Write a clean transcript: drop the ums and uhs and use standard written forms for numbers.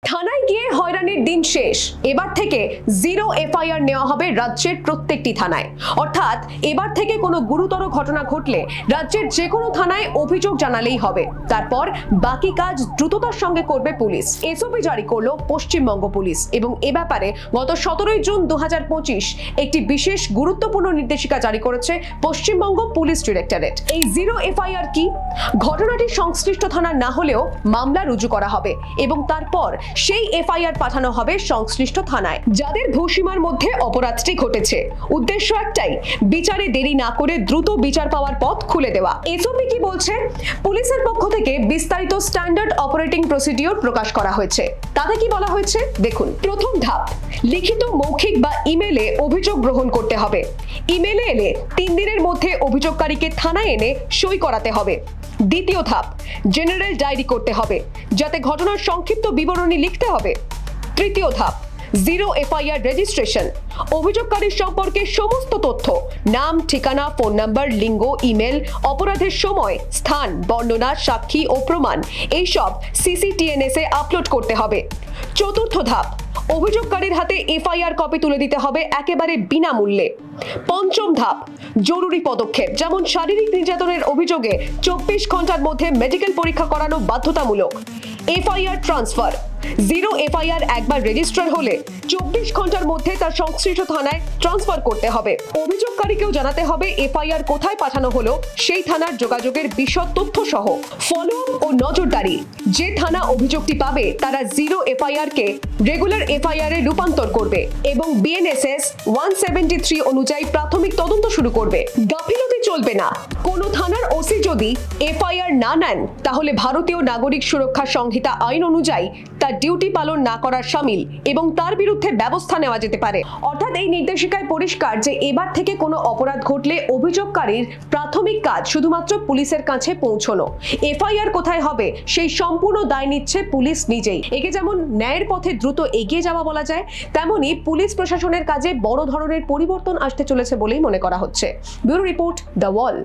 থানায় গিয়ে হয়রানির দিন শেষ। এবার থেকে জিরো এফআইআর নেওয়া হবে রাজ্যের প্রত্যেকটি থানায়। অর্থাৎ এবার থেকে কোনো গুরুতর ঘটনা ঘটলে রাজ্যের যে কোনো থানায় অভিযোগ জানালেই হবে। তারপর বাকি কাজ দ্রুততার সঙ্গে করবে পুলিশ। এসওপি জারি করলো পশ্চিমবঙ্গ পুলিশ এবং এ ব্যাপারে গত 17 জুন 2025 একটি বিশেষ গুরুত্বপূর্ণ নির্দেশিকা জারি করেছে পশ্চিমবঙ্গ পুলিশ ডিরেক্টরেট। এই জিরো এফআইআর কি? ঘটনাটি সংশ্লিষ্ট থানার না হলেও মামলা রুজু করা হবে এবং তারপর সেই এফআইআর পাঠানো হবে সংশ্লিষ্ট থানায় যাদের ভূসীমার মধ্যে অপরাধটি ঘটেছে। উদ্দেশ্য একটাই, বিচারে দেরি না করে দ্রুত বিচার পাওয়ার পথ খুলে দেওয়া। এসওপি কি বলছে? পুলিশের পক্ষ থেকে বিস্তারিত স্ট্যান্ডার্ড অপারেটিং প্রসিডিওর প্রকাশ করা হয়েছে। তাতে কি বলা হয়েছে দেখুন। প্রথম ধাপ, লিখিত, মৌখিক বা ইমেলে অভিযোগ গ্রহণ করতে হবে। ইমেলে এলে 3 দিনের মধ্যে অভিযোগকারীকে থানায় এনে সই করাতে হবে। দ্বিতীয় ধাপ, জেনারেল ডায়েরি করতে হবে যাতে ঘটনার সংক্ষিপ্ত বিবরণী লিখতে হবে। তৃতীয় ধাপ, জিরো এফআইআর রেজিস্ট্রেশন। অভিযোগকারীর সম্পর্কে সমস্ত তথ্য, নাম, ঠিকানা, ফোন নাম্বার, লিঙ্গ, ইমেল, অপরাধের সময়, স্থান, বর্ণনা, সাক্ষী ও প্রমাণ এইসব সিসিটিএনএস এ আপলোড করতে হবে। চতুর্থ ধাপ, অভিযোগকারীর হাতে এফআইআর কপি তুলে দিতে হবে একেবারে বিনামূল্যে। পঞ্চম ধাপ, জরুরি পদক্ষেপ যেমন শারীরিক নির্যাতনের অভিযোগে 24 ঘন্টার মধ্যে মেডিকেল পরীক্ষা করানো বাধ্যতামূলক। এফআইআর ট্রান্সফার, জিরো এফআইআর একবার রেজিস্টার হলে 24 ঘন্টার মধ্যে তার সংশ্লিষ্ট থানায় ট্রান্সফার করতে হবে। অভিযোগকারীকেও জানাতে হবে এফআইআর কোথায় পাঠানো হলো, সেই থানার যোগাযোগের বিশদ তথ্য সহ। ফলো আপ ও নজরদারি, যে থানা অভিযোগটি পাবে তারা জিরো এফআইআর কে রেগুলার এফআইআর এ রূপান্তর করবে এবং বিএনএসএস 173 অনুযায়ী প্রাথমিক তদন্ত শুরু করবে। গাফিলতি চলবে না। কোন থানার ওসি যদি এফআইআর না নেন তাহলে ভারতীয় নাগরিক সুরক্ষা সংহিতা আইন অনুযায়ী তার ডিউটি পালন না করার শামিল এবং তার বিরুদ্ধে ব্যবস্থা নেওয়া যেতে পারে। অর্থাৎ এই নির্দেশিকায় পরিষ্কার যে এবার থেকে কোনো অপরাধ ঘটলে অভিযোগকারীর প্রাথমিক কাজ শুধুমাত্র পুলিশের কাছে পৌঁছানো। এফআইআর কোথায় হবে সেই সম্পূর্ণ দায় নিচ্ছে পুলিশ নিজেই। একে যেমন ন্যায়ের পথে দ্রুত এগিয়ে যাওয়া বলা যায়, তেমনি পুলিশ প্রশাসনের কাজে বড় ধরনের পরিবর্তন আসতে চলেছে বলেই মনে করা হচ্ছে। Bureau report, the wall.